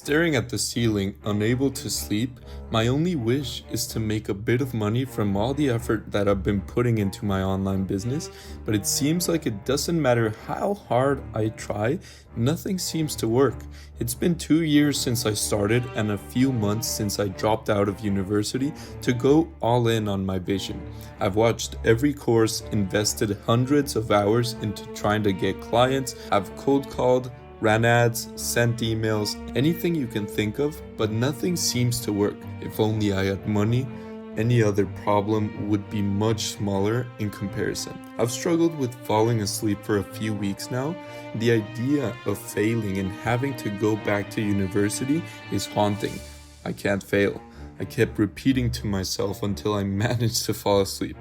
Staring at the ceiling, unable to sleep, my only wish is to make a bit of money from all the effort that I've been putting into my online business, but it seems like it doesn't matter how hard I try, nothing seems to work. It's been 2 years since I started and a few months since I dropped out of university to go all in on my vision. I've watched every course, invested hundreds of hours into trying to get clients, I've cold called, ran ads, sent emails, anything you can think of, but nothing seems to work. If only I had money, any other problem would be much smaller in comparison. I've struggled with falling asleep for a few weeks now. The idea of failing and having to go back to university is haunting. I can't fail. I kept repeating to myself until I managed to fall asleep.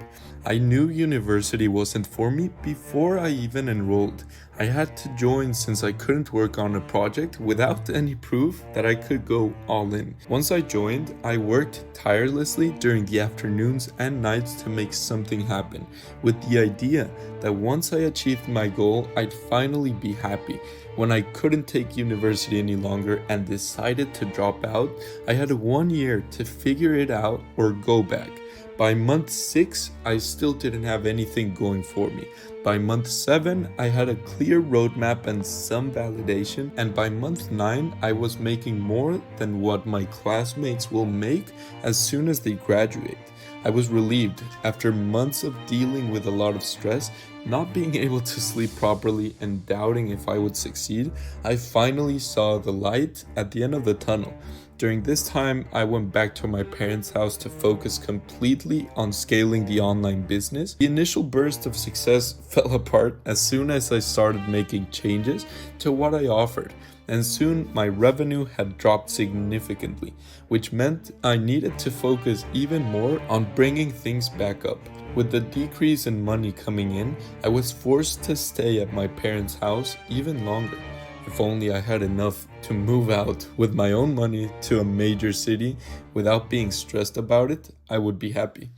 I knew university wasn't for me before I even enrolled. I had to join since I couldn't work on a project without any proof that I could go all in. Once I joined, I worked tirelessly during the afternoons and nights to make something happen, with the idea that once I achieved my goal, I'd finally be happy. When I couldn't take university any longer and decided to drop out, I had 1 year to figure it out or go back. By month 6, I still didn't have anything going for me. By month 7, I had a clear roadmap and some validation, and by month 9, I was making more than what my classmates will make as soon as they graduate. I was relieved after months of dealing with a lot of stress, not being able to sleep properly, and doubting if I would succeed. I finally saw the light at the end of the tunnel. During this time, I went back to my parents' house to focus completely on scaling the online business. The initial burst of success fell apart as soon as I started making changes to what I offered, and soon my revenue had dropped significantly, which meant I needed to focus even more on bringing things back up. With the decrease in money coming in, I was forced to stay at my parents' house even longer. If only I had enough to move out with my own money to a major city without being stressed about it, I would be happy.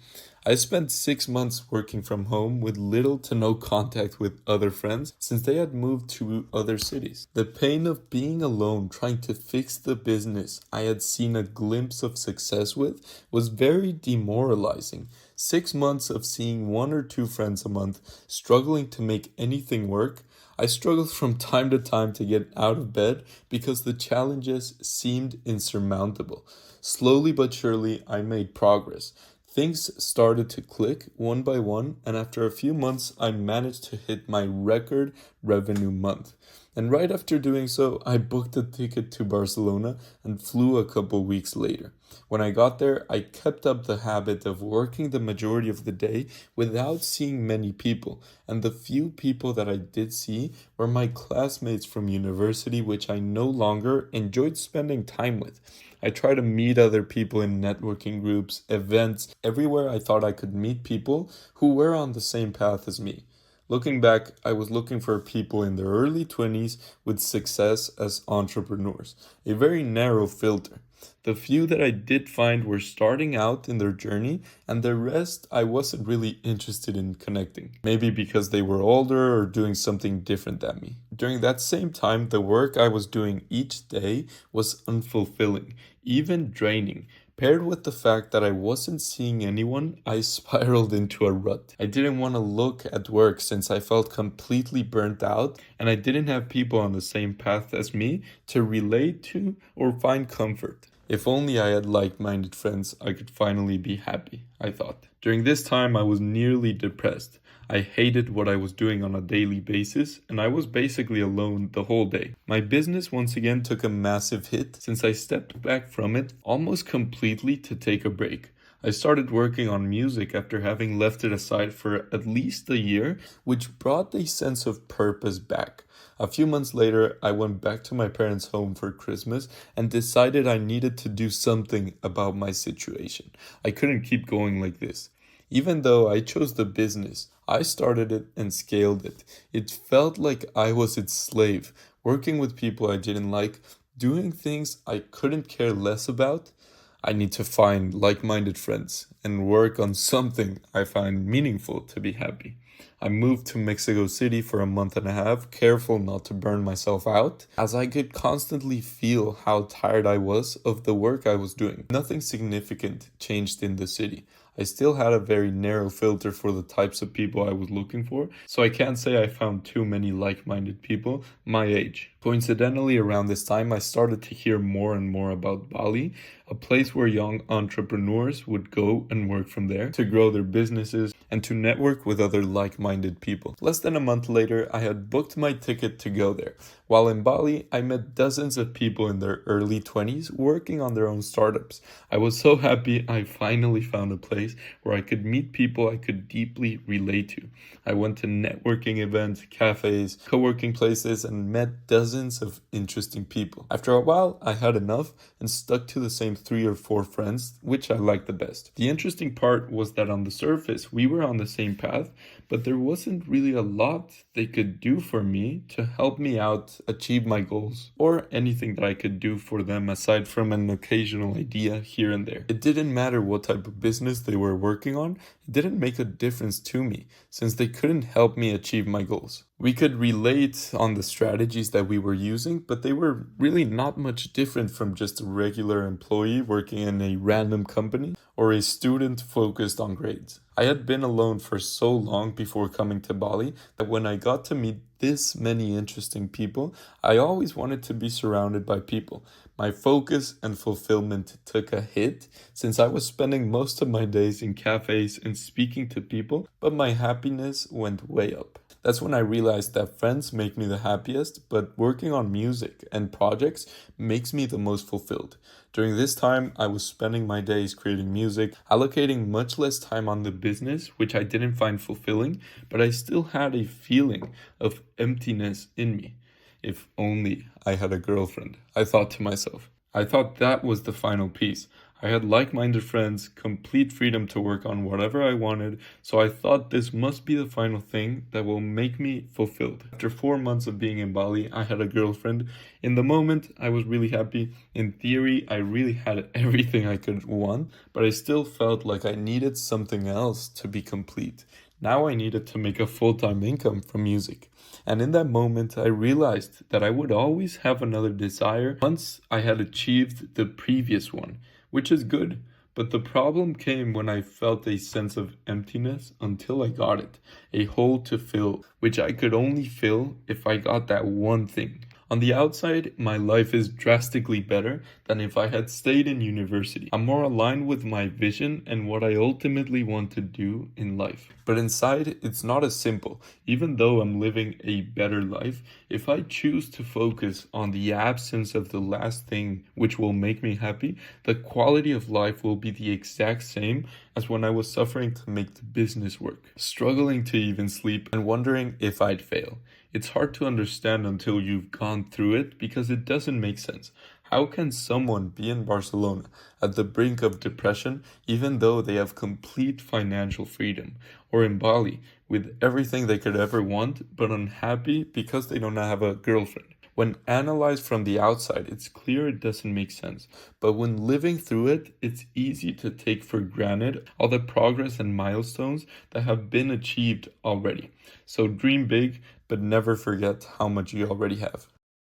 I spent 6 months working from home with little to no contact with other friends since they had moved to other cities. The pain of being alone trying to fix the business I had seen a glimpse of success with was very demoralizing. 6 months of seeing one or two friends a month struggling to make anything work. I struggled from time to time to get out of bed because the challenges seemed insurmountable. Slowly but surely, I made progress. Things started to click one by one, and after a few months, I managed to hit my record revenue month. And right after doing so, I booked a ticket to Barcelona and flew a couple weeks later. When I got there, I kept up the habit of working the majority of the day without seeing many people, and the few people that I did see were my classmates from university, which I no longer enjoyed spending time with. I try to meet other people in networking groups, events, everywhere I thought I could meet people who were on the same path as me. Looking back, I was looking for people in their early 20s with success as entrepreneurs, a very narrow filter. The few that I did find were starting out in their journey, and the rest I wasn't really interested in connecting. Maybe because they were older or doing something different than me. During that same time, the work I was doing each day was unfulfilling, even draining. Paired with the fact that I wasn't seeing anyone, I spiraled into a rut. I didn't want to look at work since I felt completely burnt out and I didn't have people on the same path as me to relate to or find comfort. If only I had like-minded friends, I could finally be happy, I thought. During this time, I was nearly depressed. I hated what I was doing on a daily basis, and I was basically alone the whole day. My business once again took a massive hit since I stepped back from it almost completely to take a break. I started working on music after having left it aside for at least a year, which brought a sense of purpose back. A few months later, I went back to my parents' home for Christmas and decided I needed to do something about my situation. I couldn't keep going like this. Even though I chose the business, I started it and scaled it. It felt like I was its slave, working with people I didn't like, doing things I couldn't care less about. I need to find like minded friends and work on something I find meaningful to be happy. I moved to Mexico City for a month and a half, careful not to burn myself out, as I could constantly feel how tired I was of the work I was doing. Nothing significant changed in the city. I still had a very narrow filter for the types of people I was looking for, so I can't say I found too many like minded people my age. Coincidentally, around this time, I started to hear more and more about Bali, a place where young entrepreneurs would go and work from there to grow their businesses and to network with other like minded people. Less than a month later, I had booked my ticket to go there. While in Bali, I met dozens of people in their early 20s working on their own startups. I was so happy I finally found a place where I could meet people I could deeply relate to. I went to networking events, cafes, co-working places, and met dozens of interesting people. After a while, I had enough and stuck to the same 3 or 4 friends, which I liked the best. The interesting part was that on the surface, we were on the same path, but there wasn't really a lot they could do for me to help me out achieve my goals, or anything that I could do for them aside from an occasional idea here and there. It didn't matter what type of business they were working on, it didn't make a difference to me, since they couldn't help me achieve my goals. We could relate on the strategies that we were using, but they were really not much different from just a regular employee working in a random company or a student focused on grades. I had been alone for so long before coming to Bali that when I got to meet this many interesting people, I always wanted to be surrounded by people. My focus and fulfillment took a hit since I was spending most of my days in cafes and speaking to people, but my happiness went way up. That's when I realized that friends make me the happiest, but working on music and projects makes me the most fulfilled. During this time, I was spending my days creating music, allocating much less time on the business, which I didn't find fulfilling, but I still had a feeling of emptiness in me. If only I had a girlfriend, I thought to myself. I thought that was the final piece. I had like-minded friends, complete freedom to work on whatever I wanted, so I thought this must be the final thing that will make me fulfilled. After 4 months of being in Bali, I had a girlfriend. In the moment, I was really happy. In theory, I really had everything I could want, but I still felt like I needed something else to be complete. Now I needed to make a full-time income from music. And in that moment, I realized that I would always have another desire once I had achieved the previous one, which is good. But the problem came when I felt a sense of emptiness until I got it, a hole to fill, which I could only fill if I got that one thing. On the outside, my life is drastically better than if I had stayed in university. I'm more aligned with my vision and what I ultimately want to do in life. But inside, it's not as simple. Even though I'm living a better life, if I choose to focus on the absence of the last thing which will make me happy, the quality of life will be the exact same as when I was suffering to make the business work, struggling to even sleep and wondering if I'd fail. It's hard to understand until you've gone through it because it doesn't make sense. How can someone be in Barcelona at the brink of depression even though they have complete financial freedom? Or in Bali with everything they could ever want but unhappy because they don't have a girlfriend? When analyzed from the outside, it's clear it doesn't make sense. But when living through it, it's easy to take for granted all the progress and milestones that have been achieved already. So dream big, but never forget how much you already have.